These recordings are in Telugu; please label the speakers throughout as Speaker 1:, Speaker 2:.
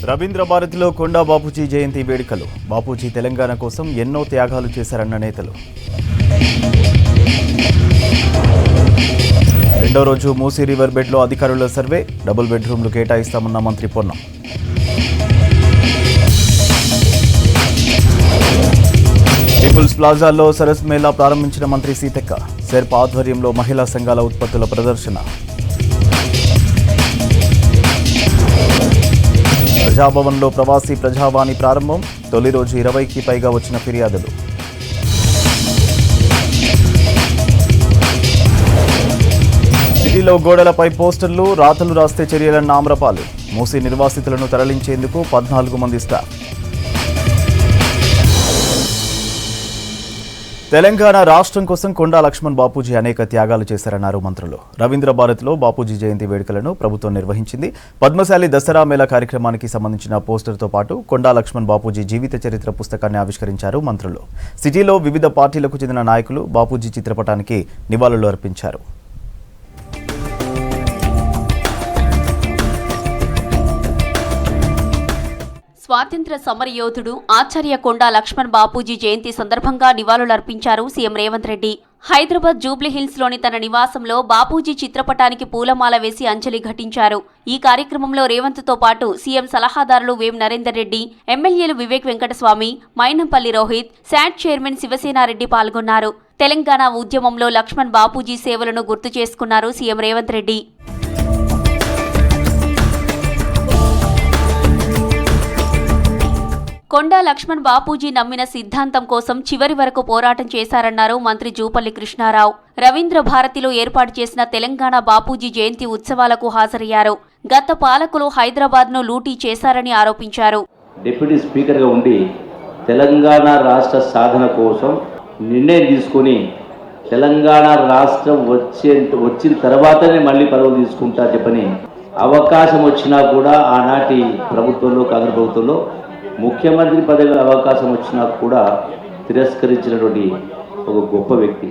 Speaker 1: రవీంద్ర భారతిలో కొండా బాపూజీ జయంతి వేడుకలు. బాపూజీ తెలంగాణ కోసం ఎన్నో త్యాగాలు చేశారన్న నేతలు. రెండో రోజు మూసీ రివర్ బెడ్లో అధికారుల సర్వే. డబుల్ బెడ్రూమ్లు కేటాయిస్తామన్న మంత్రి పొన్నం. పీపుల్స్ ప్లాజాలో సరస్ మేళా ప్రారంభించిన మంత్రి సీతక్క. సెర్ప్ ఆధ్వర్యంలో మహిళా సంఘాల ఉత్పత్తుల ప్రదర్శన. ప్రజాభవన్లో ప్రవాసీ ప్రజావాణి ప్రారంభం. తొలి రోజు 20కి పైగా వచ్చిన ఫిర్యాదులు. సిటీలో గోడలపై పోస్టర్లు, రాతలు రాస్తే చర్యలన్న ఆమ్రపాలి. మూసీ నిర్వాసితులను తరలించేందుకు 14 మంది స్టాఫ్. తెలంగాణ రాష్ట్రం కోసం కొండా లక్ష్మణ్ బాపూజీ అనేక త్యాగాలు చేశారన్నారు మంత్రులు. రవీంద్ర భారతిలో బాపూజీ జయంతి వేడుకలను ప్రభుత్వం నిర్వహించింది. పద్మశాలి దసరా మేళా కార్యక్రమానికి సంబంధించిన పోస్టర్తో పాటు కొండా లక్ష్మణ్ బాపూజీ జీవిత చరిత్ర పుస్తకాన్ని ఆవిష్కరించారు మంత్రులు. సిటీలో వివిధ పార్టీలకు చెందిన నాయకులు బాపూజీ చిత్రపటానికి నివాళులు అర్పించారు.
Speaker 2: స్వాతంత్ర్య సమరయోధుడు ఆచార్య కొండా లక్ష్మణ్ బాపూజీ జయంతి సందర్భంగా నివాళులర్పించారు సీఎం రేవంత్ రెడ్డి. హైదరాబాద్ జూబ్లీహిల్స్లోని తన నివాసంలో బాపూజీ చిత్రపటానికి పూలమాల వేసి అంజలి ఘటించారు. ఈ కార్యక్రమంలో రేవంత్తో పాటు సీఎం సలహాదారులు వేం నరేందర్ రెడ్డి, ఎమ్మెల్యేలు వివేక్ వెంకటస్వామి, మైనంపల్లి రోహిత్, శాట్ చైర్మన్ శివసేనారెడ్డి పాల్గొన్నారు. తెలంగాణ ఉద్యమంలో లక్ష్మణ్ బాపూజీ సేవలను గుర్తు చేసుకున్నారు సీఎం రేవంత్ రెడ్డి. కొండా లక్ష్మణ్ బాపూజీ నమ్మిన సిద్ధాంతం కోసం చివరి వరకు పోరాటం చేశారన్నారు మంత్రి జూపల్లి కృష్ణారావు. రవీంద్ర భారతిలో ఏర్పాటు చేసిన తెలంగాణ బాపూజీ జయంతి ఉత్సవాలకు హాజరయ్యారు. గత పాలకులు హైదరాబాద్ను లూటీ చేశారని ఆరోపించారు.
Speaker 3: డిప్యూటీ స్పీకర్గా ఉండి తెలంగాణ రాష్ట్ర సాధన కోసం నిర్ణయం తీసుకుని తెలంగాణ రాష్ట్రం వచ్చిన తర్వాతనే మళ్ళీ పదవులు తీసుకుంటా చెప్పని అవకాశం వచ్చినా కూడా ఆనాటి ప్రభుత్వంలో, కాంగ్రెస్ ప్రభుత్వంలో ముఖ్యమంత్రి పదవి అవకాశం వచ్చినా కూడా తిరస్కరించినటువంటి ఒక గొప్ప వ్యక్తి.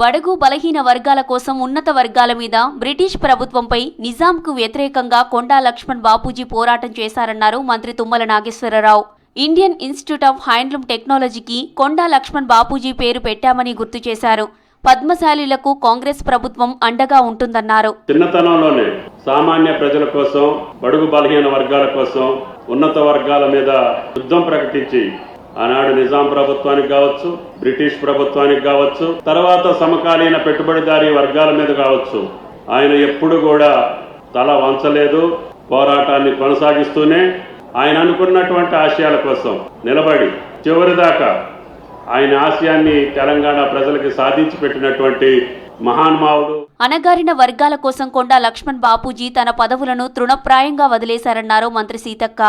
Speaker 2: బడుగు బలహీన వర్గాల కోసం ఉన్నత వర్గాల మీద బ్రిటిష్ ప్రభుత్వంపై నిజాంకు వ్యతిరేకంగా కొండా లక్ష్మణ్ బాపూజీ పోరాటం చేశారన్నారు మంత్రి Tummala Nageswara Rao. Indian Institute of Handloom టెక్నాలజీకి కొండా లక్ష్మణ్ బాపూజీ పేరు పెట్టామని గుర్తు చేశారు. పద్మశాలీలకు కాంగ్రెస్ ప్రభుత్వం అండగా ఉంటుందన్నారు.
Speaker 4: చిన్నతనంలోనే సామాన్య ప్రజల కోసం, బడుగు బలహీన వర్గాల కోసం, ఉన్నత వర్గాల మీద యుద్ధం ప్రకటించి ఆనాడు నిజాం ప్రభుత్వానికి కావచ్చు, బ్రిటిష్ ప్రభుత్వానికి కావచ్చు, తర్వాత సమకాలీన పెట్టుబడిదారీ వర్గాల మీద కావచ్చు, ఆయన ఎప్పుడు కూడా తల వంచలేదు. పోరాటాన్ని కొనసాగిస్తూనే ఆయన అనుకున్నటువంటి ఆశయాల కోసం నిలబడి చివరిదాకా ఆయన ఆశయాన్ని తెలంగాణ ప్రజలకు సాధించి పెట్టినటువంటి మహానుభావుడు.
Speaker 2: అణగారిన వర్గాల కోసం కొండా లక్ష్మణ్ బాపూజీ తన పదవులను తృణప్రాయంగా వదిలేశారన్నారు మంత్రి సీతక్క.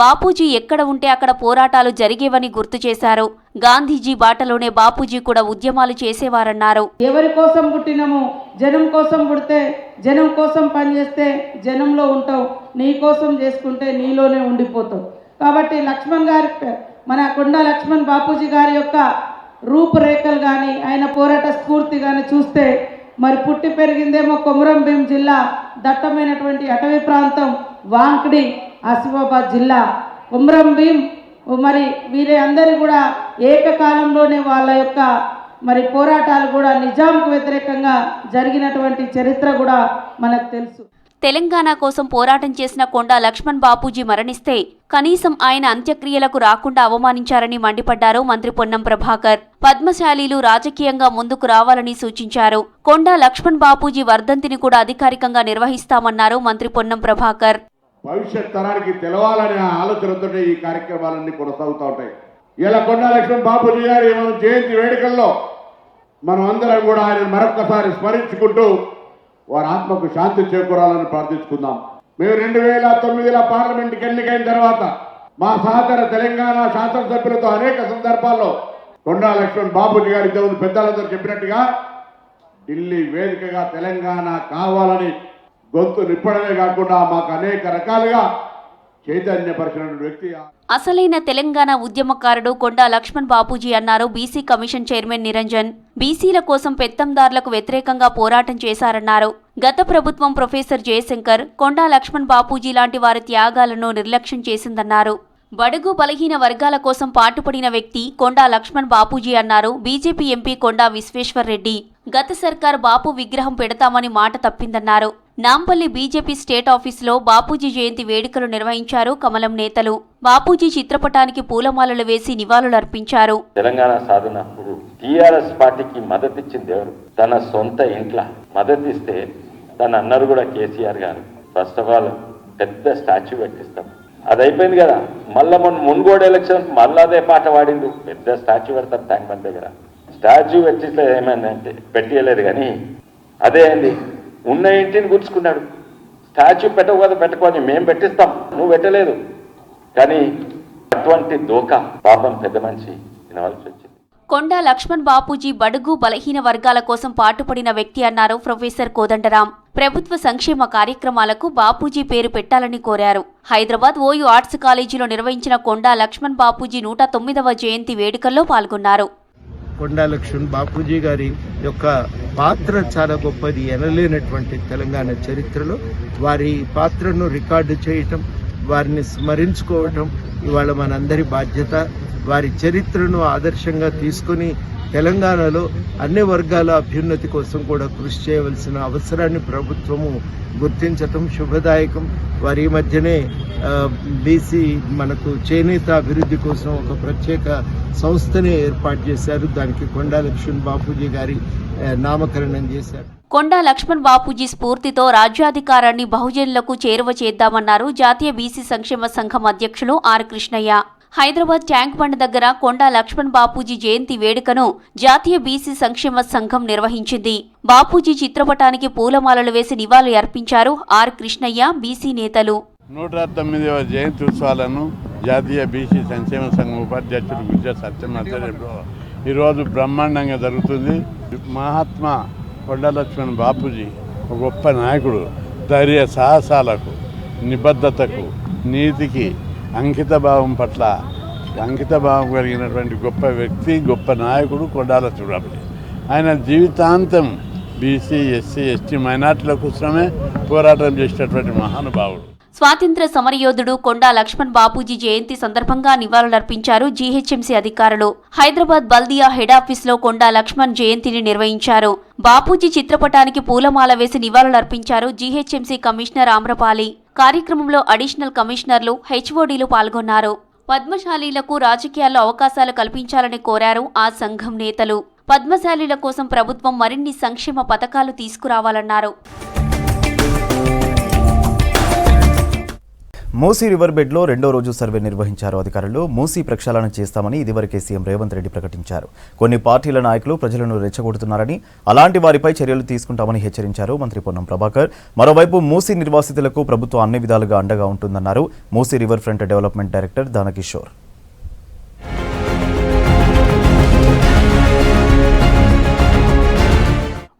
Speaker 2: బాపూజీ ఎక్కడ ఉంటే అక్కడ పోరాటాలు జరిగేవని గుర్తు చేశారు. గాంధీజీ బాటలోనే బాపూజీ కూడా ఉద్యమాలు చేసేవారన్నారు.
Speaker 5: ఎవరి కోసం పుట్టినమో, జనం కోసం పుడితే, జనం కోసం పనిచేస్తే జనంలో ఉంటావు, నీ కోసం చేసుకుంటే నీలోనే ఉండిపోతావు. కాబట్టి లక్ష్మణ్ గారి, మన కొండా లక్ష్మణ్ బాపూజీ గారి యొక్క రూపురేఖలు కానీ, ఆయన పోరాట స్ఫూర్తి కానీ చూస్తే, మరి పుట్టి పెరిగిందేమో కొమురం భీం జిల్లా, దట్టమైనటువంటి అటవీ ప్రాంతం, వాంకిడి, ఆసిఫాబాద్ జిల్లా. కొమురం భీం మరి వీరే అందరూ కూడా ఏకకాలంలోనే వాళ్ళ యొక్క మరి పోరాటాలు కూడా నిజాంకు వ్యతిరేకంగా జరిగినటువంటి చరిత్ర కూడా మనకు తెలుసు.
Speaker 2: తెలంగాణ కోసం పోరాటం చేసిన కొండా లక్ష్మణ్ బాపూజీ మరణిస్తే కనీసం ఆయన అంత్యక్రియలకు రాకుండా అవమానించారని మండిపడ్డారు మంత్రి పొన్నం ప్రభాకర్. పద్మశాలీలు రాజకీయంగా ముందుకు రావాలని సూచించారు. కొండా లక్ష్మణ్ బాపూజీ వర్ధంతిని కూడా అధికారికంగా నిర్వహిస్తామన్నారు మంత్రి పొన్నం ప్రభాకర్.
Speaker 6: భవిష్యత్ తరానికి తెలవాలనే ఆలోచనతో ఈ కార్యక్రమాలన్నీ కొనసాగుతూ ఉంటాయి. ఇలా కొండా లక్ష్మణ్ బాపూజీ గారి జయంతి వేడుకల్లో మనం అందరం కూడా ఆయన మరొక్కసారి స్మరించుకుంటూ వారి ఆత్మకు శాంతి చేకూరాలని ప్రార్థించుకుందాం. మేము 2009లో పార్లమెంట్కి ఎన్నికైన తర్వాత మా సహచర తెలంగాణ శాసనసభ్యులతో అనేక సందర్భాల్లో కొండా లక్ష్మణ్ బాపూజీ గారి దేవుని పెద్దలందరూ చెప్పినట్టుగా ఢిల్లీ వేదికగా తెలంగాణ కావాలని గొంతు నిప్పడమే కాకుండా మాకు అనేక రకాలుగా చైతన్యపరిచినటువంటి వ్యక్తి.
Speaker 2: అసలైన తెలంగాణ ఉద్యమకారుడు కొండా లక్ష్మణ్ బాపూజీ అన్నారు బీసీ కమిషన్ చైర్మన్ నిరంజన్. బీసీల కోసం పెత్తందారులకు వ్యతిరేకంగా పోరాటం చేశారన్నారు. గత ప్రభుత్వం ప్రొఫెసర్ జయశంకర్, కొండా లక్ష్మణ్ బాపూజీ లాంటి వారి త్యాగాలను నిర్లక్ష్యం చేసిందన్నారు. బడుగు బలహీన వర్గాల కోసం పాటుపడిన వ్యక్తి కొండా లక్ష్మణ్ బాపూజీ అన్నారు బీజేపీ ఎంపీ కొండా విశ్వేశ్వర్ రెడ్డి. గత సర్కార్ బాపు విగ్రహం పెడతామని మాట తప్పిందన్నారు. నాంపల్లి బీజేపీ స్టేట్ ఆఫీసులో బాపూజీ జయంతి వేడుకలు నిర్వహించారు కమలం నేతలు. బాపూజీ చిత్రపటానికి పూలమాలలు వేసి నివాళులర్పించారు.
Speaker 7: తెలంగాణ సాధనప్పుడు టీఆర్ఎస్ పార్టీకి మద్దతిచ్చింది ఎవరు? తన సొంత ఇంట్లో మద్దతిస్తే తన అన్నారు కూడా కేసీఆర్ గారు. ఫస్ట్ ఆఫ్ ఆల్ పెద్ద స్టాచ్యూ పెట్టిస్తాం, అది అయిపోయింది కదా. మళ్ళా మున్గోడు ఎలక్షన్ మళ్ళా అదే పాట పాడిండు, పెద్ద స్టాచ్యూ పెడతారు ట్యాంక్ బండ్ దగ్గర. స్టాచ్యూ పెట్టిస్తే ఏమైందంటే పెట్టియలేదు, కానీ అదే అయింది. ఉన్న ఇంటిని గుర్చుకున్నాడు. స్టాచ్యూ పెట్టవు కదా, పెట్టుకొని మేము పెట్టిస్తాం, నువ్వు పెట్టలేదు. కానీ అటువంటి దోకా పాపం పెద్ద మనిషి వినవలసి వచ్చింది.
Speaker 2: కొండా లక్ష్మణ్ బాపూజీ బడుగు బలహీన వర్గాల కోసం పాటుపడిన వ్యక్తి అన్నారు ప్రొఫెసర్ కోదండరాం. ప్రభుత్వ సంక్షేమ కార్యక్రమాలకు బాపూజీ పేరు పెట్టాలని కోరారు. హైదరాబాద్ ఓయూ ఆర్ట్స్ కాలేజీలో నిర్వహించిన కొండా లక్ష్మణ్ బాపూజీ 109వ జయంతి వేడుకల్లో పాల్గొన్నారు.
Speaker 8: కొండా లక్ష్మణ్ బాపూజీ గారి యొక్క పాత్ర చాలా గొప్పది. ఎనలేనటువంటి తెలంగాణ చరిత్రలో వారి పాత్రను రికార్డు చేయటం, వారిని స్మరించుకోవటం ఇవాళ మనందరి బాధ్యత. వారి చరిత్రను ఆదర్శంగా తీసుకుని తెలంగాణలో అన్ని వర్గాల అభ్యున్నతి కోసం కూడా కృషి చేయవలసిన అవసరాన్ని ప్రభుత్వము గుర్తించటం శుభదాయకం. వారి మధ్యనే బీసీ మనకు చేనేత అభివృద్ధి కోసం ఒక ప్రత్యేక సంస్థని ఏర్పాటు చేశారు. దానికి కొండా లక్ష్మణ్ బాపూజీ గారి నామకరణం చేశారు.
Speaker 2: కొండా లక్ష్మణ్ బాపూజీ స్ఫూర్తితో రాజ్యాధికారాన్ని బహుజనులకు చేరువ చేద్దామన్నారు జాతీయ బీసీ సంక్షేమ సంఘం అధ్యక్షులు ఆర్ కృష్ణయ్య. హైదరాబాద్ ట్యాంక్ బండ్ దగ్గర కొండా లక్ష్మణ్ బాపూజీ జయంతి వేడుకను జాతీయ బీసీ సంక్షేమ సంఘం నిర్వహించింది. బాపూజీ చిత్రపటానికి పూలమాలలు వేసి నివాళులు అర్పించారు ఆర్ కృష్ణయ్య, బీసీ నేతలు.
Speaker 9: 109వ జయంతి ఉత్సవాలను జాతీయ బీసీ సంక్షేమ సంఘం ఉపాధ్యక్షుడు గుజ్జ సత్యనారాయణలో ఈరోజు బ్రహ్మాండంగా జరుగుతుంది. మహాత్మా కొండా లక్ష్మణ్ బాపూజీ ఒక గొప్ప నాయకుడు. ధైర్య సాహసాలకు, నిబద్ధతకు, నీతికి అంకితభావం పట్ల అంకితభావం కలిగినటువంటి గొప్ప వ్యక్తి, గొప్ప నాయకుడు కొండా లక్ష్మణ్ బాపూజీ. ఆయన జీవితాంతం బీసీ, ఎస్సీ, ఎస్టీ మైనార్టీల కోసమే పోరాటం చేసినటువంటి మహానుభావుడు.
Speaker 2: స్వాతంత్ర సమరయోధుడు కొండా లక్ష్మణ్ బాపూజీ జయంతి సందర్భంగా నివాళులర్పించారు జీహెచ్ఎంసీ అధికారులు. హైదరాబాద్ బల్దియా హెడ్ ఆఫీసులో కొండా లక్ష్మణ్ జయంతిని నిర్వహించారు. బాపూజీ చిత్రపటానికి పూలమాల వేసి నివాళులర్పించారు జీహెచ్ఎంసీ కమిషనర్ ఆమ్రపాలి. కార్యక్రమంలో అడిషనల్ కమిషనర్లు, హెచ్ఓడీలు పాల్గొన్నారు. పద్మశాలీలకు రాజకీయాల్లో అవకాశాలు కల్పించాలని కోరారు ఆ సంఘం నేతలు. పద్మశాలీల కోసం ప్రభుత్వం మరిన్ని సంక్షేమ పథకాలు తీసుకురావాలన్నారు.
Speaker 1: మూసీ రివర్ బెడ్లో 2వ రోజు సర్వే నిర్వహించారు అధికారులు. మూసీ ప్రక్షాళన చేస్తామని ఇదివరకే సీఎం రేవంత్ రెడ్డి ప్రకటించారు. కొన్ని పార్టీల నాయకులు ప్రజలను రెచ్చగొడుతున్నారని, అలాంటి వారిపై చర్యలు తీసుకుంటామని హెచ్చరించారు మంత్రి పొన్నం ప్రభాకర్. మరోవైపు మూసీ నిర్వాసితులకు ప్రభుత్వం అన్ని విధాలుగా అండగా ఉంటుందన్నారు Musi river front development director Danakishore.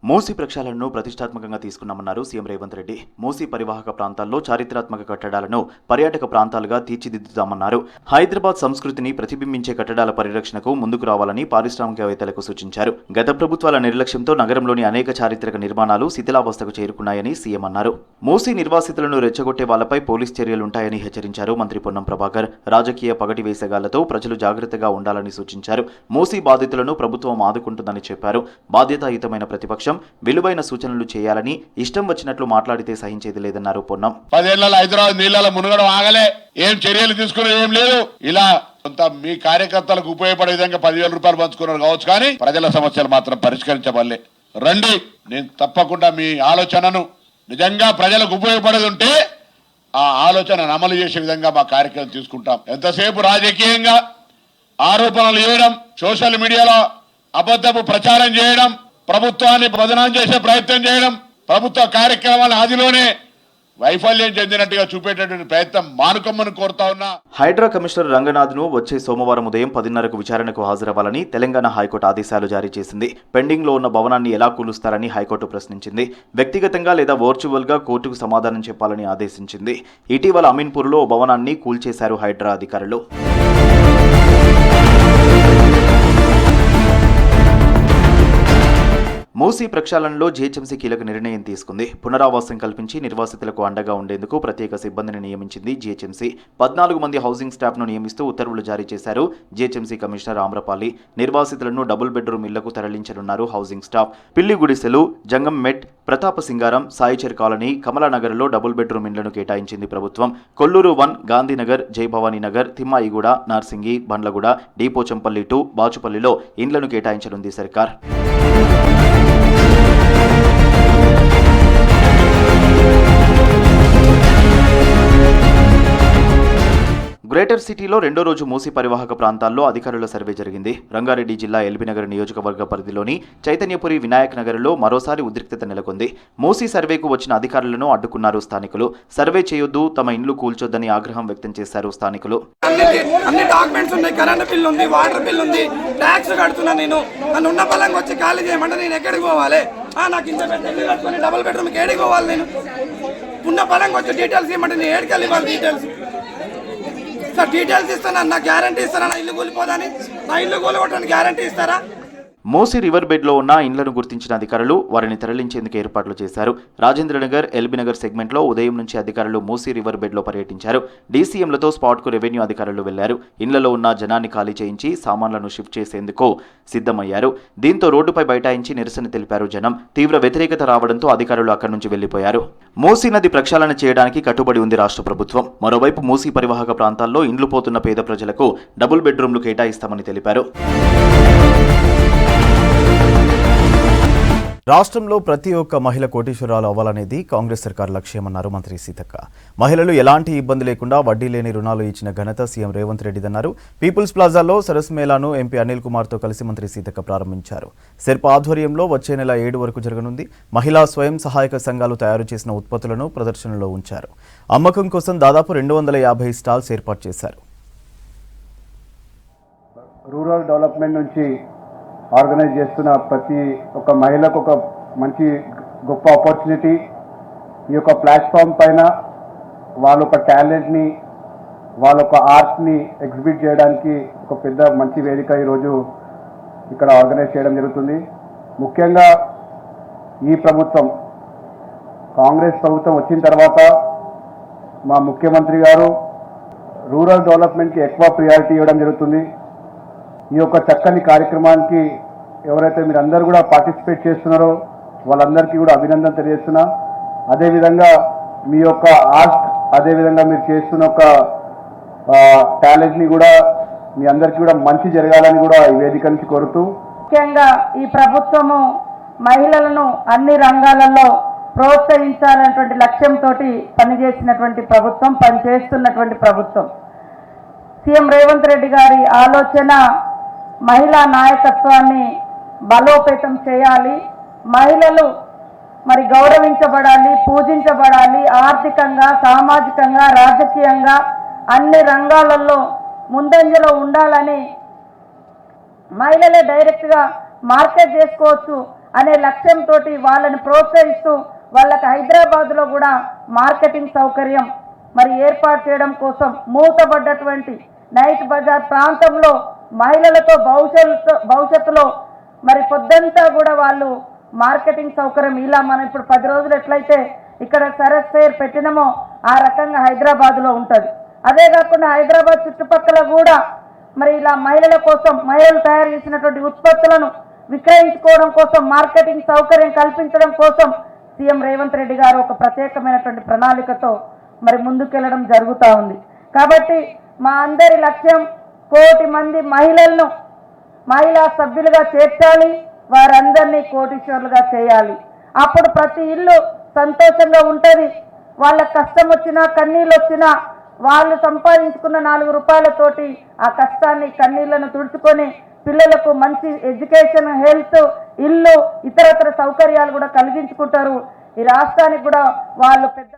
Speaker 1: Musi ప్రక్షాళనను ప్రతిష్టాత్మకంగా తీసుకున్నామన్నారు సీఎం రేవంత్ రెడ్డి. మూసీ పరివాహక ప్రాంతాల్లో చారిత్రాత్మక కట్టడాలను పర్యాటక ప్రాంతాలుగా తీర్చిదిద్దుతామన్నారు. హైదరాబాద్ సంస్కృతిని ప్రతిబింబించే కట్టడాల పరిరక్షణకు ముందుకు రావాలని పారిశ్రామికవేత్తలకు సూచించారు. గత ప్రభుత్వాల నిర్లక్ష్యంతో నగరంలోని అనేక చారిత్రక నిర్మాణాలు శిథిలావస్థకు చేరుకున్నాయని సీఎం అన్నారు. మూసీ నిర్వాసితులను రెచ్చగొట్టే వాళ్లపై పోలీస్ చర్యలుంటాయని హెచ్చరించారు మంత్రి పొన్నం ప్రభాకర్. రాజకీయ పగటి వేసగాలతో ప్రజలు జాగ్రత్తగా ఉండాలని సూచించారు. మూసీ బాధితులను ప్రభుత్వం ఆదుకుంటుందని చెప్పారు. బాధ్యతాయుతమైన ప్రతిపక్షం విలువైన సూచనలు చేయాలని, ఇష్టం వచ్చినట్లు మాట్లాడితే సహించేది లేదన్నారు పొన్నం.
Speaker 6: 10 ఏళ్లలో హైదరాబాద్ నీళ్ళలో మునగడం ఆగలే, ఏం చర్యలు తీసుకునే ఏం లేదు. ఇలా కొంత మీ కార్యకర్తలకు ఉపయోగపడే విధంగా 10,000 రూపాయలు పంచుకున్నారు కావచ్చు, కానీ ప్రజల సమస్యలు మాత్రం పరిష్కరించబడలే. రండి, నేను తప్పకుండా మీ ఆలోచనను నిజంగా ప్రజలకు ఉపయోగపడేది ఉంటే ఆ ఆలోచనను అమలు చేసే విధంగా మా కార్యక్రమం తీసుకుంటాం. ఎంతసేపు రాజకీయంగా ఆరోపణలు చేయడం, సోషల్ మీడియాలో అబద్ధపు ప్రచారం చేయడం, ప్రభుత్వాన్ని బదనాం చేసే ప్రయత్నం చేయడం, ప్రభుత్వ కార్యక్రమాల ఆదిలోనే వైఫల్యం చెందినట్టుగా చూపేటటువంటి ప్రయత్నం మానుకోమని కోరుతా ఉన్నా.
Speaker 1: హైడ్రా కమిషనర్ రంగనాథ్ను వచ్చే సోమవారం ఉదయం 10:30కు విచారణకు హాజరవ్వాలని తెలంగాణ హైకోర్టు ఆదేశాలు జారీ చేసింది. పెండింగ్లో ఉన్న భవనాన్ని ఎలా కూలుస్తారని హైకోర్టు ప్రశ్నించింది. వ్యక్తిగతంగా లేదా వర్చువల్గా కోర్టుకు సమాధానం చెప్పాలని ఆదేశించింది. ఇటీవల అమీన్పూర్లో ఓ భవనాన్ని కూల్చేశారు హైడ్రా అధికారులు. మూసీ ప్రక్షాళనలో జీహెచ్ఎంసీ కీలక నిర్ణయం తీసుకుంది. పునరావాసం కల్పించి నిర్వాసితులకు అండగా ఉండేందుకు ప్రత్యేక సిబ్బందిని నియమించింది జీహెచ్ఎంసీ. 14 మంది హౌసింగ్ స్టాఫ్ను నియమిస్తూ ఉత్తర్వులు జారీ చేశారు జీహెచ్ఎంసీ కమిషనర్ ఆమ్రపాలి. నిర్వాసితులను డబుల్ బెడ్రూమ్ ఇళ్లకు తరలించనున్నారు housing staff. Pilli Gudiselu, Jangam Met, Pratapa Singaram, Saichar colony, కమలానగర్లో డబుల్ బెడ్రూమ్ ఇళ్లను కేటాయించింది ప్రభుత్వం. కొల్లూరు 1, గాంధీనగర్, జయభవానీ నగర్, తిమ్మాయిగూడ, నార్సింగి, బండ్లగూడ, డీపోచంపల్లి 2, బాచుపల్లిలో ఇండ్లను కేటాయించనుంది సర్కార్. గ్రేటర్ సిటీలో రెండో రోజు మూసీ పరివాహక ప్రాంతాల్లో అధికారుల సర్వే జరిగింది. రంగారెడ్డి జిల్లా ఎల్బీనగర్ నియోజకవర్గ పరిధిలోని చైతన్యపురి వినాయక్ నగర్లో మరోసారి ఉద్రిక్తత నెలకొంది. మూసీ సర్వేకు వచ్చిన అధికారులను అడ్డుకున్నారు స్థానికులు. సర్వే చేయొద్దు, తమ ఇండ్లు కూల్చొద్దని ఆగ్రహం వ్యక్తం చేశారు స్థానికులు.
Speaker 10: అన్ని డాక్యుమెంట్స్ ఉన్నాయి, కరెంట్ బిల్ ఉంది, వాటర్ బిల్ ఉంది, ట్యాక్స్ కడుతున్నా. నేను నన్ను ఉన్న పలంగా వచ్చి ఖాళీ చేయమంటే నేను ఎక్కడికి పోవాలి? నాకు ఇంత పెద్ద ఇల్లు కట్టుకొని డబుల్ బెడ్రూమ్కి ఏడికి పోవాలి? నేను ఉన్న పలంగా వచ్చి డీటెయిల్స్ ఇవ్వమంటే నేను ఏడికి వెళ్ళి డీటెయిల్స్ ఇస్తాను. నా గ్యారంటీ ఇస్తారా నా ఇల్లు కూలిపోదని? నా ఇల్లు కూలిపోవడానికి గ్యారంటీ ఇస్తారా?
Speaker 1: మూసీ రివర్ బెడ్లో ఉన్న ఇండ్లను గుర్తించిన అధికారులు వారిని తరలించేందుకు ఏర్పాట్లు చేశారు. రాజేంద్రనగర్, ఎల్బీనగర్ సెగ్మెంట్లో ఉదయం నుంచి అధికారులు మూసీ రివర్ బెడ్లో పర్యటించారు. డీసీఎంలతో స్పాట్కు రెవెన్యూ అధికారులు వెళ్లారు. ఇండ్లలో ఉన్న జనాన్ని ఖాళీ చేయించి సామాన్లను షిఫ్ట్ చేసేందుకు సిద్ధమయ్యారు. దీంతో రోడ్డుపై బైఠాయించి నిరసన తెలిపారు జనం. తీవ్ర వ్యతిరేకత రావడంతో అధికారులు అక్కడి నుంచి వెళ్లిపోయారు. మూసీ నది ప్రక్షాళన చేయడానికి కట్టుబడి ఉంది రాష్ట్ర ప్రభుత్వం. మరోవైపు మూసీ పరివాహక ప్రాంతాల్లో ఇండ్లు పోతున్న పేద ప్రజలకు డబుల్ బెడ్రూమ్లు కేటాయిస్తామని తెలిపారు. రాష్ట్రంలో ప్రతి ఒక్క మహిళ కోటీశ్వరాలు అవ్వాలనేది కాంగ్రెస్ సర్కార్ లక్ష్యమన్నారు మంత్రి సీతక్క. మహిళలు ఎలాంటి ఇబ్బంది లేకుండా వడ్డీ లేని రుణాలు ఇచ్చిన ఘనత సీఎం రేవంత్ రెడ్డిదన్నారు. పీపుల్స్ ప్లాజాలో సరస్ మేళాను ఎంపీ అనిల్ కుమార్తో కలిసి మంత్రి సీతక్క ప్రారంభించారు. సెర్ప ఆధ్వర్యంలో వచ్చే నెల 7 వరకు జరగనుంది. మహిళా స్వయం సహాయక సంఘాలు తయారు చేసిన ఉత్పత్తులను ప్రదర్శనలో ఉంచారు. అమ్మకం కోసం దాదాపు 250 స్టాల్స్ ఏర్పాటు చేశారు.
Speaker 11: రూరల్ డెవలప్మెంట్ నుంచి ఆర్గనైజ్ చేస్తున్న ప్రతి ఒక్క మహిళకు ఒక మంచి గొప్ప ఆపర్చునిటీ. ఈ యొక్క ప్లాట్ఫామ్ పైన వాళ్ళ ఒక టాలెంట్ని, వాళ్ళ ఒక ఆర్ట్ని ఎగ్జిబిట్ చేయడానికి ఒక పెద్ద మంచి వేదిక ఈరోజు ఇక్కడ ఆర్గనైజ్ చేయడం జరుగుతుంది. ముఖ్యంగా ఈ ప్రభుత్వం, కాంగ్రెస్ ప్రభుత్వం వచ్చిన తర్వాత మా ముఖ్యమంత్రి గారు రూరల్ డెవలప్మెంట్కి ఎక్కువ ప్రియారిటీ ఇవ్వడం జరుగుతుంది. ఈ యొక్క చక్కని కార్యక్రమానికి ఎవరైతే మీరు అందరూ కూడా పార్టిసిపేట్ చేస్తున్నారో వాళ్ళందరికీ కూడా అభినందన తెలియజేస్తున్నా. అదేవిధంగా మీ యొక్క ఆర్ట్, అదేవిధంగా మీరు చేస్తున్న ఒక టాలెంట్ని కూడా మీ అందరికీ కూడా మంచి జరగాలని కూడా ఈ వేదిక నుంచి కోరుతూ,
Speaker 5: ముఖ్యంగా ఈ ప్రభుత్వము మహిళలను అన్ని రంగాలలో ప్రోత్సహించాలనేటువంటి లక్ష్యంతో పనిచేసినటువంటి ప్రభుత్వం, పనిచేస్తున్నటువంటి ప్రభుత్వం. సీఎం రేవంత్ రెడ్డి గారి ఆలోచన మహిళా నాయకత్వాన్ని బలోపేతం చేయాలి. మహిళలు మరి గౌరవించబడాలి, పూజించబడాలి. ఆర్థికంగా, సామాజికంగా, రాజకీయంగా అన్ని రంగాలలో ముందంజలో ఉండాలని, మహిళలే డైరెక్ట్గా మార్కెట్ చేసుకోవచ్చు అనే లక్ష్యంతో వాళ్ళని ప్రోత్సహిస్తూ వాళ్ళకి హైదరాబాద్లో కూడా మార్కెటింగ్ సౌకర్యం మరి ఏర్పాటు చేయడం కోసం మూతపడ్డటువంటి నైట్ బజార్ ప్రాంతంలో మహిళలతో భవిష్యత్తులో మరి పొద్దంతా కూడా వాళ్ళు మార్కెటింగ్ సౌకర్యం ఇలా మనం ఇప్పుడు 10 రోజులు ఎట్లయితే ఇక్కడ సరస్ ఫేర్ పెట్టినామో ఆ రకంగా హైదరాబాద్లో ఉంటుంది. అదే కాకుండా హైదరాబాద్ చుట్టుపక్కల కూడా మరి ఇలా మహిళల కోసం, మహిళలు తయారు చేసినటువంటి ఉత్పత్తులను విక్రయించుకోవడం కోసం, మార్కెటింగ్ సౌకర్యం కల్పించడం కోసం సీఎం రేవంత్ రెడ్డి గారు ఒక ప్రత్యేకమైనటువంటి ప్రణాళికతో మరి ముందుకెళ్లడం జరుగుతూ ఉంది. కాబట్టి మా అందరి లక్ష్యం 1 కోటి మంది మహిళలను మహిళా సభ్యులుగా చేర్చాలి, వారందరినీ కోటీశ్వరులుగా చేయాలి. అప్పుడు ప్రతి ఇల్లు సంతోషంగా ఉంటుంది. వాళ్ళ కష్టం వచ్చినా, కన్నీళ్ళు వచ్చినా వాళ్ళు సంపాదించుకున్న 4 రూపాయలతోటి ఆ కష్టాన్ని, కన్నీళ్లను తుడుచుకొని పిల్లలకు మంచి ఎడ్యుకేషన్, హెల్త్, ఇల్లు, ఇతరత్ర సౌకర్యాలు కూడా కలిగించుకుంటారు. ఈ రాష్ట్రానికి కూడా వాళ్ళు పెద్ద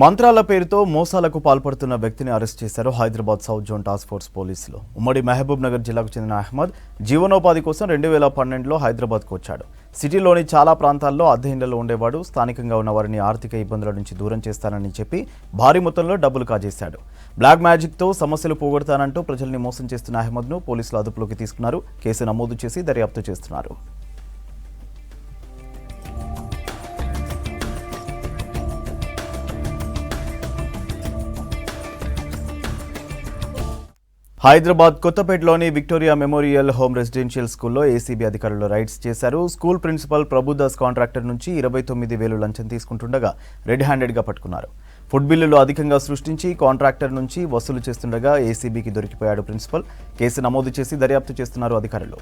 Speaker 1: మంత్రాల పేరుతో మోసాలకు పాల్పడుతున్న వ్యక్తిని అరెస్ట్ చేశారు Hyderabad south zone task force పోలీసులు. ఉమ్మడి మహబూబ్ నగర్ జిల్లాకు చెందిన అహ్మద్ జీవనోపాధి కోసం 2012లో హైదరాబాద్కు వచ్చాడు. సిటీలోని చాలా ప్రాంతాల్లో అద్దె ఇళ్లలో ఉండేవాడు. స్థానికంగా ఉన్న వారిని ఆర్థిక ఇబ్బందుల నుంచి దూరం చేస్తానని చెప్పి భారీ మొత్తంలో డబ్బులు కాజేశాడు. బ్లాక్ మ్యాజిక్తో సమస్యలు పోగొడతానంటూ ప్రజల్ని మోసం చేస్తున్న అహ్మద్ను పోలీసులు అదుపులోకి తీసుకున్నారు. కేసు నమోదు చేసి దర్యాప్తు చేస్తున్నారు. హైదరాబాద్ కొత్తపేటలోని విక్టోరియా మెమోరియల్ హోమ్ రెసిడెన్షియల్ స్కూల్లో ఏసీబీ అధికారులు రైడ్స్ చేశారు. స్కూల్ ప్రిన్సిపల్ ప్రభుదాస్ కాంట్రాక్టర్ నుంచి 29,000 లంచం తీసుకుంటుండగా రెడ్ హ్యాండెడ్గా పట్టుకున్నారు. ఫుడ్ బిల్లులు అధికంగా సృష్టించి కాంట్రాక్టర్ నుంచి వసూలు చేస్తుండగా ఏసీబీకి దొరికిపోయాడు ప్రిన్సిపల్. కేసు నమోదు చేసి దర్యాప్తు చేస్తున్నారు అధికారులు.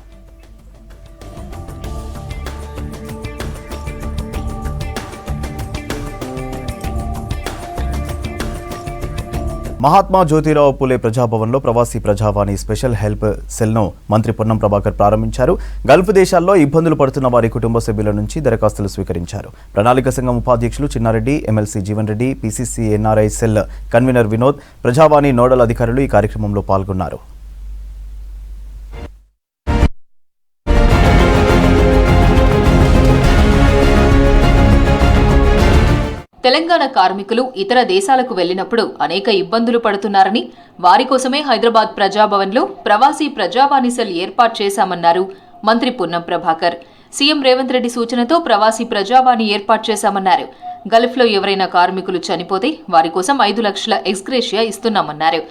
Speaker 1: మహాత్మా జ్యోతిరావు పూలే ప్రజాభవన్లో ప్రవాసీ ప్రజావాణి స్పెషల్ హెల్ప్ సెల్ను మంత్రి పొన్నం ప్రభాకర్ ప్రారంభించారు. గల్ఫ్ దేశాల్లో ఇబ్బందులు పడుతున్న వారి కుటుంబ సభ్యుల నుంచి దరఖాస్తులు స్వీకరించారు. ప్రణాళిక సంఘం ఉపాధ్యక్షులు Chinnareddy, MLC Jeevan Reddy, PCC NRI cell convener Vinod, Prajavani nodal అధికారులు ఈ కార్యక్రమంలో పాల్గొన్నారు.
Speaker 12: తెలంగాణ కార్మికులు ఇతర దేశాలకు వెళ్లినప్పుడు అనేక ఇబ్బందులు పడుతున్నారని, వారి కోసమే హైదరాబాద్ ప్రజాభవన్లో ప్రవాసీ ప్రజావాణి సెల్ ఏర్పాటు చేశామన్నారు మంత్రి పొన్నం ప్రభాకర్. సీఎం రేవంత్ రెడ్డి సూచనతో ప్రవాసీ ప్రజావాణి ఏర్పాటు చేశామన్నారు. గల్ఫ్లో ఎవరైనా కార్మికులు చనిపోతే వారి కోసం 5 లక్షల ఎక్స్గ్రేషియా ఇస్తున్నామన్నారు.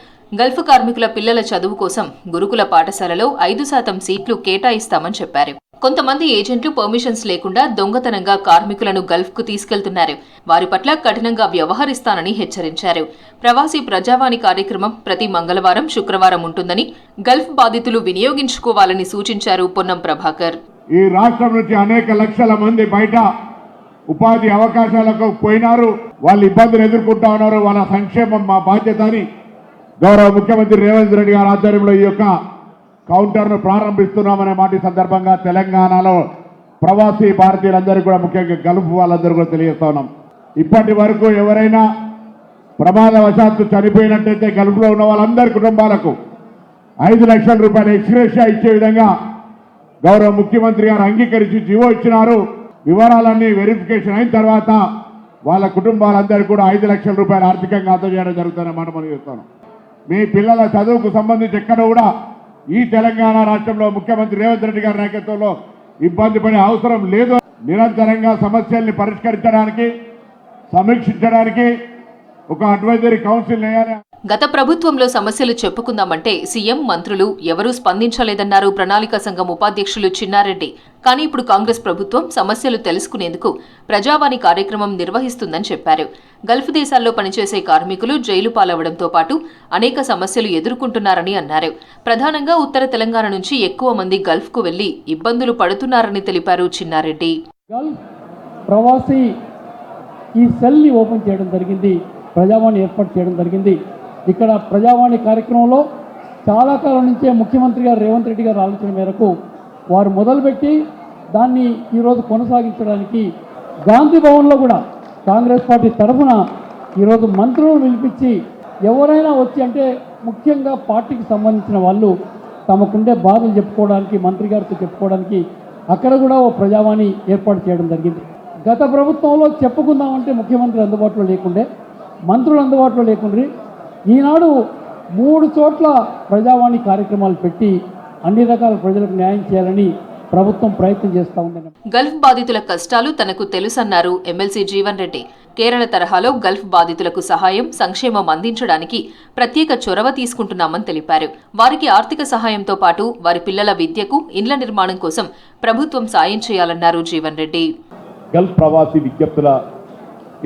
Speaker 12: గల్ఫ్ కార్మికుల పిల్లల చదువు కోసం గురుకుల పాఠశాలలో 5% సీట్లు కేటాయిస్తామని చెప్పారు. కొంతమంది ఏజెంట్లు పర్మిషన్స్ లేకుండా దొంగతనంగా కార్మికులను గల్ఫ్కు తీసుకెళ్తున్నారు. వారి పట్ల కఠినంగా వ్యవహరిస్తానని హెచ్చరించారు. ప్రవాసీ ప్రజావాణి కార్యక్రమం ప్రతి మంగళవారం, శుక్రవారం ఉంటుందని, గల్ఫ్ బాధితులు వినియోగించుకోవాలని సూచించారు పొన్నం ప్రభాకర్.
Speaker 6: ఈ రాష్ట్రం నుంచి అనేక లక్షల మంది బయట ఉపాధి అవకాశాలకు పోయినారు. వాళ్ళు ఇబ్బందులు ఎదుర్కొంటా ఉన్నారు. వాళ్ళ సంక్షేమం మా బాధ్యత అని గౌరవ ముఖ్యమంత్రి రేవంత్ రెడ్డి గారి ఆధ్వర్యంలో ఈ యొక్క కౌంటర్ను ప్రారంభిస్తున్నామనే మాట సందర్భంగా తెలంగాణలో ప్రవాసీ భారతీయులందరికీ కూడా, ముఖ్యంగా గల్ఫ్ వాళ్ళందరూ కూడా తెలియజేస్తా ఉన్నాం. ఇప్పటి వరకు ఎవరైనా ప్రమాదవశాత్తు చనిపోయినట్టయితే గల్ఫ్లో ఉన్న వాళ్ళందరి కుటుంబాలకు 5 లక్షల రూపాయల ఎక్స్గ్రేషియా ఇచ్చే విధంగా గౌరవ ముఖ్యమంత్రి గారు అంగీకరించి జీవో ఇచ్చినారు. వివరాలన్నీ వెరిఫికేషన్ అయిన తర్వాత వాళ్ళ కుటుంబాలందరికీ కూడా 5 లక్షల రూపాయలు ఆర్థికంగా అందజేయడం జరుగుతుందనే మాట మనం చెప్తాను. మీ పిల్లల చదువుకు సంబంధించి ఎక్కడ కూడా ఈ తెలంగాణ రాష్ట్రంలో ముఖ్యమంత్రి రేవంత్ రెడ్డి గారి నాయకత్వంలో ఇబ్బంది పడే అవసరం లేదు. నిరంతరంగా సమస్యల్ని పరిష్కరించడానికి, సమీక్షించడానికి ఒక అడ్వైజరీ కౌన్సిల్ వేయాలి.
Speaker 12: గత ప్రభుత్వంలో సమస్యలు చెప్పుకుందామంటే సీఎం, మంత్రులు ఎవరూ స్పందించలేదన్నారు ప్రణాళిక సంఘం ఉపాధ్యక్షులు చిన్నారెడ్డి. కానీ ఇప్పుడు కాంగ్రెస్ ప్రభుత్వం సమస్యలు తెలుసుకునేందుకు ప్రజావాణి కార్యక్రమం నిర్వహిస్తుందని చెప్పారు. గల్ఫ్ దేశాల్లో పనిచేసే కార్మికులు జైలు పాలవడంతో పాటు అనేక సమస్యలు ఎదుర్కొంటున్నారని అన్నారు. ప్రధానంగా ఉత్తర తెలంగాణ నుంచి ఎక్కువ మంది గల్ఫ్కు వెళ్లి ఇబ్బందులు పడుతున్నారని తెలిపారు చిన్నారెడ్డి.
Speaker 13: గల్ఫ్ ప్రవాసీ ఈ సెల్ని ఓపెన్ చేయడం జరిగింది, ప్రజావాణి ఏర్పాటు చేయడం జరిగింది. ఇక్కడ ప్రజావాణి కార్యక్రమంలో చాలా కాలం నుంచే ముఖ్యమంత్రి గారు రేవంత్ రెడ్డి గారు ఆలోచన మేరకు వారు మొదలుపెట్టి దాన్ని ఈరోజు కొనసాగించడానికి గాంధీ భవన్లో కూడా కాంగ్రెస్ పార్టీ తరఫున ఈరోజు మంత్రులను పిలిపించి ఎవరైనా వచ్చి, అంటే ముఖ్యంగా పార్టీకి సంబంధించిన వాళ్ళు తమకుండే బాధలు చెప్పుకోవడానికి, మంత్రి గారితో చెప్పుకోవడానికి అక్కడ కూడా ఓ ప్రజావాణి ఏర్పాటు చేయడం జరిగింది. గత ప్రభుత్వంలో చెప్పుకుందామంటే ముఖ్యమంత్రి అందుబాటులో లేకుండే, మంత్రులు అందుబాటులో లేకుండ్రి. ఈనాడు 3 చోట్ల ప్రజావాణి కార్యక్రమాలు పెట్టి అన్ని రకాల ప్రజలకు న్యాయం చేయాలని ప్రభుత్వం ప్రయత్నం చేస్తూ ఉంది.
Speaker 12: గల్ఫ్ బాధితుల కష్టాలు తనకు తెలుసన్నారు ఎమ్మెల్సీ జీవన్ రెడ్డి. కేరళ తరహాలో గల్ఫ్ బాధితులకు సహాయం, సంక్షేమం అందించడానికి ప్రత్యేక చొరవ తీసుకుంటున్నామని తెలిపారు. వారికి ఆర్థిక సహాయంతో పాటు వారి పిల్లల విద్యకు, ఇండ్ల నిర్మాణం కోసం ప్రభుత్వం సాయం చేయాలన్నారు జీవన్ రెడ్డి.
Speaker 14: గల్ఫ్ ప్రవాసీ విజ్ఞప్తుల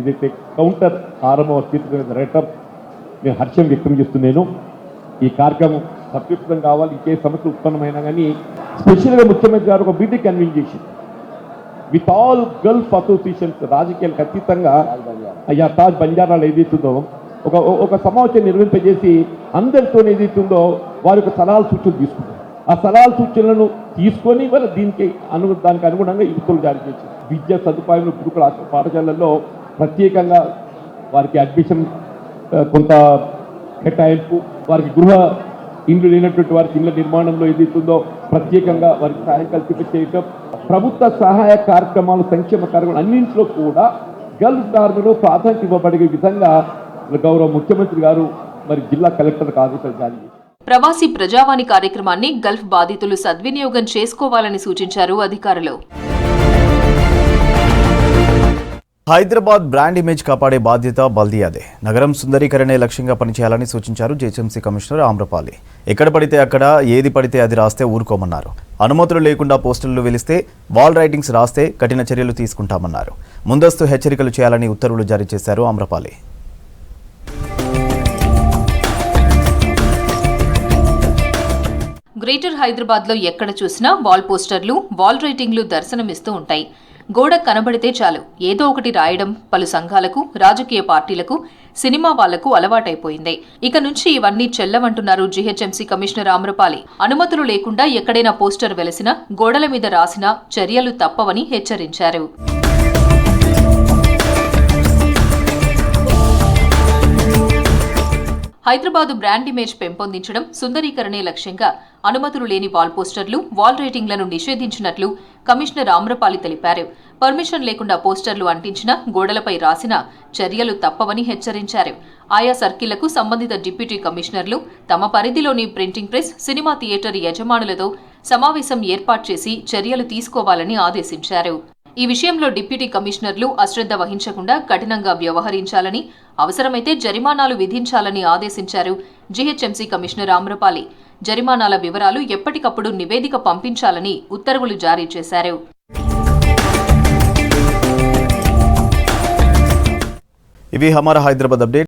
Speaker 14: ఏదైతే కౌంటర్ రేటప్ నేను హర్షం వ్యక్తం చేస్తున్నాను. ఈ కార్యక్రమం సత్యుక్తం కావాలి. ఇంకే సమస్య ఉత్పన్నమైనా కానీ స్పెషల్గా ముఖ్యమంత్రి గారు ఒక మీటింగ్ కన్వీన్ చేసి విత్ ఆల్ గల్ఫ్ అసోసియేషన్స్, రాజకీయాలకు అతీతంగా అయ్యా తాజ్ బంజారాలు ఏదైతుందో ఒక సమావేశం నిర్వహింపజేసి అందరితో ఏదైతుందో వారి యొక్క సలహాలు సూచనలు తీసుకుంటారు. ఆ సలహాల సూచనలను తీసుకొని మరి దానికి అనుగుణంగా ఈ ఉత్తర్వులు జారీ చేసి విద్యా సదుపాయం గురుకుల పాఠశాలల్లో ప్రత్యేకంగా వారికి అడ్మిషన్ కొంత కేటాయింపు, వారికి గృహ ఇండ్లు లేనటువంటి వారికి ఇళ్ల నిర్మాణంలో ఏదైతుందో ప్రత్యేకంగా వారికి సహాయం కల్పించేయటం, ప్రభుత్వ సహాయ కార్యక్రమాలు, సంక్షేమ కార్యక్రమాలు అన్నింటిలో కూడా గల్ఫ్ డార్మీలో ప్రాధాన్యత ఇవ్వబడే విధంగా గౌరవ ముఖ్యమంత్రి గారు మరి జిల్లా కలెక్టర్కు ఆదేశాలు జారీ చేశారు.
Speaker 12: ప్రవాసీ ప్రజావాణి కార్యక్రమాన్ని గల్ఫ్ బాధితులు సద్వినియోగం చేసుకోవాలని సూచించారు అధికారులు.
Speaker 1: హైదరాబాద్ బ్రాండ్ ఇమేజ్ కాపాడే బాధ్యత బల్దియాదే. నగరం సుందరీకరణే లక్ష్యంగా పనిచేయాలని సూచించారు జీహెచ్ఎంసీ కమిషనర్ ఆమ్రపాలి. ఎక్కడ పడితే అక్కడ ఏది పడితే అది రాస్తే ఊరుకోమన్నారు. అనుమతులు లేకుండా పోస్టర్లు వెలిస్తే, వాల్ రైటింగ్స్ రాస్తే కఠిన చర్యలు తీసుకుంటామన్నారు. ముందస్తు హెచ్చరికలు చేయాలని ఉత్తర్వులు జారీ చేశారు ఆమ్రపాలి.
Speaker 12: గ్రేటర్ హైదరాబాద్లో ఎక్కడ చూసినా వాల్ పోస్టర్లు, వాల్ రైటింగ్లు దర్శనమిస్తూ ఉంటాయి. గోడ కనబడితే చాలు ఏదో ఒకటి రాయడం పలు సంఘాలకు, రాజకీయ పార్టీలకు, సినిమా వాళ్లకు అలవాటైపోయింది. ఇక నుంచి ఇవన్నీ చెల్లవంటున్నారు జీహెచ్ఎంసీ కమిషనర్ ఆమ్రపాలి. అనుమతులు లేకుండా ఎక్కడైనా పోస్టర్ వెలిసినా, గోడల మీద రాసినా చర్యలు తప్పవని హెచ్చరించారు. హైదరాబాద్ బ్రాండ్ ఇమేజ్ పెంపొందించడం, సుందరీకరణే లక్ష్యంగా అనుమతులు లేని వాల్ పోస్టర్లు, వాల్ రైటింగ్లను నిషేధించినట్లు కమిషనర్ ఆమ్రపాలి తెలిపారు. పర్మిషన్ లేకుండా పోస్టర్లు అంటించినా, గోడలపై రాసినా చర్యలు తప్పవని హెచ్చరించారు. ఆయా సర్కిళ్లకు సంబంధిత డిప్యూటీ కమిషనర్లు తమ పరిధిలోని ప్రింటింగ్ ప్రెస్, సినిమా థియేటర్ యజమానులతో సమావేశం ఏర్పాటు చేసి చర్యలు తీసుకోవాలని ఆదేశించారు. ఈ విషయంలో డిప్యూటీ కమిషనర్లు అశ్రద్ధ వహించకుండా కఠినంగా వ్యవహరించాలని, అవసరమైతే జరిమానాలు విధించాలని ఆదేశించారు జీహెచ్ఎంసీ కమిషనర్ ఆమ్రపాలి. జరిమానాల వివరాలు ఎప్పటికప్పుడు నివేదిక పంపించాలని ఉత్తర్వులు జారీ చేశారు.
Speaker 1: ఇవి హమారా హైదరాబాద్ అప్డేట్.